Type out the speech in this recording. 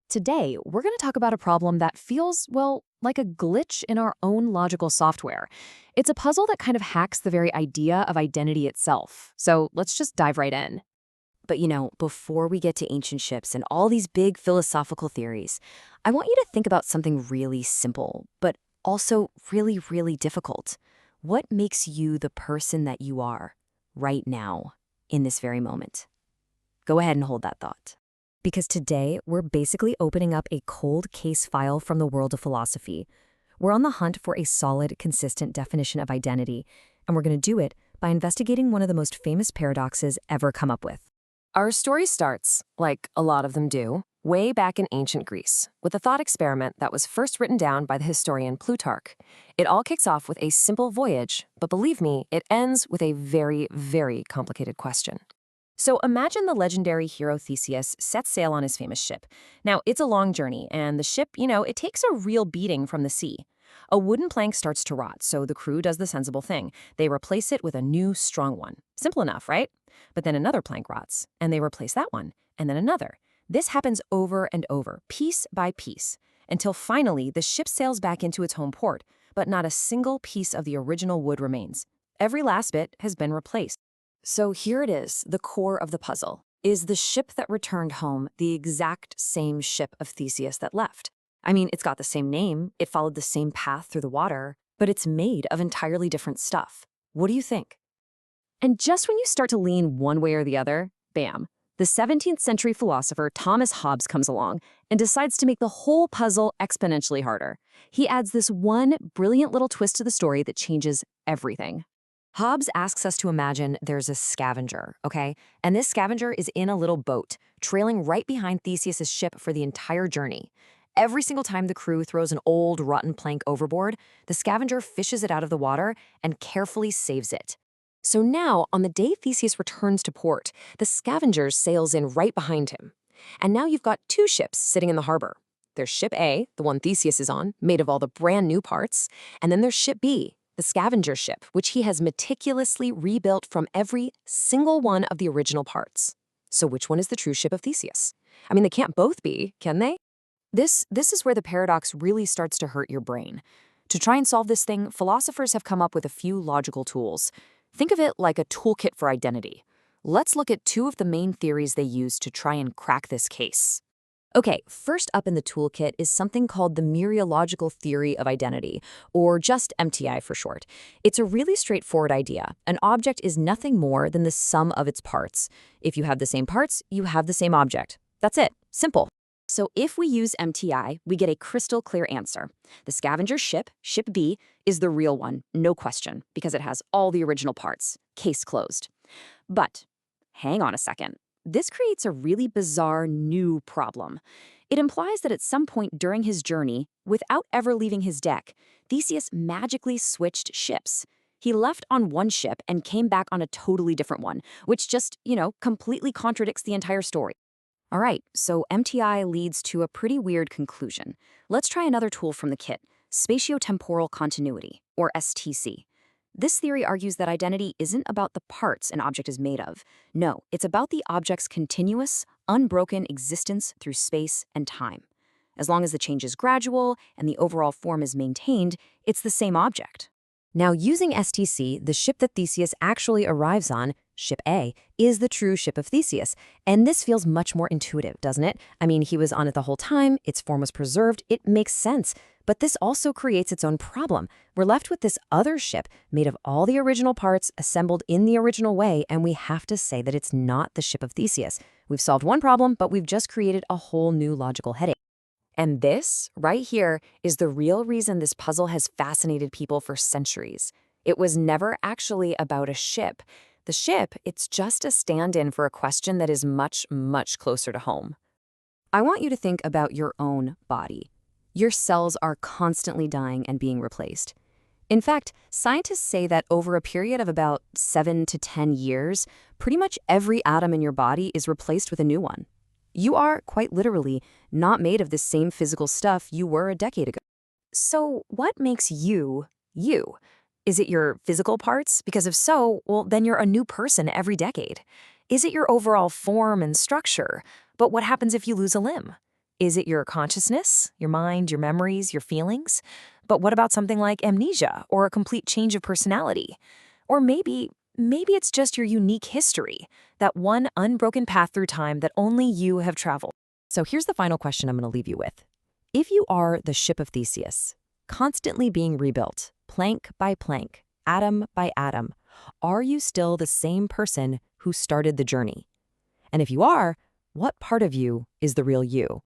Today, we're going to talk about a problem that feels, well, like a glitch in our own logical software. It's a puzzle that kind of hacks the very idea of identity itself. So let's just dive right in. But before we get to ancient ships and all these big philosophical theories, I want you to think about something really simple, but also really, really difficult. What makes you the person that you are right now, in this very moment? Go ahead and hold that thought. Because today, we're basically opening up a cold case file from the world of philosophy. We're on the hunt for a solid, consistent definition of identity, and we're going to do it by investigating one of the most famous paradoxes ever come up with. Our story starts, like a lot of them do, way back in ancient Greece, with a thought experiment that was first written down by the historian Plutarch. It all kicks off with a simple voyage, but believe me, it ends with a very, very complicated question. So imagine the legendary hero Theseus sets sail on his famous ship. Now, it's a long journey, and the ship, it takes a real beating from the sea. A wooden plank starts to rot, so the crew does the sensible thing. They replace it with a new, strong one. Simple enough, right? But then another plank rots, and they replace that one, and then another. This happens over and over, piece by piece, until finally the ship sails back into its home port, but not a single piece of the original wood remains. Every last bit has been replaced. So here it is, the core of the puzzle. Is the ship that returned home the exact same ship of Theseus that left? I mean, it's got the same name, it followed the same path through the water, but it's made of entirely different stuff. What do you think? And just when you start to lean one way or the other, bam, the 17th century philosopher Thomas Hobbes comes along and decides to make the whole puzzle exponentially harder. He adds this one brilliant little twist to the story that changes everything. Hobbes asks us to imagine there's a scavenger, okay? And this scavenger is in a little boat, trailing right behind Theseus's ship for the entire journey. Every single time the crew throws an old, rotten plank overboard, the scavenger fishes it out of the water and carefully saves it. So now, on the day Theseus returns to port, the scavenger sails in right behind him. And now you've got two ships sitting in the harbor. There's ship A, the one Theseus is on, made of all the brand new parts, and then there's ship B, the scavenger ship, which he has meticulously rebuilt from every single one of the original parts. So which one is the true ship of Theseus? I mean, they can't both be, can they? This is where the paradox really starts to hurt your brain. To try and solve this thing, philosophers have come up with a few logical tools. Think of it like a toolkit for identity. Let's look at two of the main theories they use to try and crack this case. Okay, first up in the toolkit is something called the mereological theory of identity, or just MTI for short. It's a really straightforward idea. An object is nothing more than the sum of its parts. If you have the same parts, you have the same object. That's it. Simple. So if we use MTI, we get a crystal clear answer. The scavenger ship, ship B, is the real one, no question, because it has all the original parts. Case closed. But hang on a second. This creates a really bizarre new problem. It implies that at some point during his journey, without ever leaving his deck, Theseus magically switched ships. He left on one ship and came back on a totally different one, which just, completely contradicts the entire story. All right, so MTI leads to a pretty weird conclusion. Let's try another tool from the kit, spatiotemporal continuity, or STC. This theory argues that identity isn't about the parts an object is made of. No, it's about the object's continuous, unbroken existence through space and time. As long as the change is gradual and the overall form is maintained, it's the same object. Now, using STC, the ship that Theseus actually arrives on, ship A, is the true ship of Theseus. And this feels much more intuitive, doesn't it? I mean, he was on it the whole time, its form was preserved, it makes sense. But this also creates its own problem. We're left with this other ship made of all the original parts assembled in the original way, and we have to say that it's not the ship of Theseus. We've solved one problem, but we've just created a whole new logical headache. And this, right here, is the real reason this puzzle has fascinated people for centuries. It was never actually about a ship. The ship, it's just a stand-in for a question that is much, much closer to home. I want you to think about your own body. Your cells are constantly dying and being replaced. In fact, scientists say that over a period of about 7 to 10 years, pretty much every atom in your body is replaced with a new one. You are, quite literally, not made of the same physical stuff you were a decade ago. So what makes you, you? Is it your physical parts? Because if so, well, then you're a new person every decade. Is it your overall form and structure? But what happens if you lose a limb? Is it your consciousness, your mind, your memories, your feelings? But what about something like amnesia or a complete change of personality? Or maybe it's just your unique history, that one unbroken path through time that only you have traveled. So here's the final question I'm going to leave you with. If you are the ship of Theseus, constantly being rebuilt, plank by plank, atom by atom, are you still the same person who started the journey? And if you are, what part of you is the real you?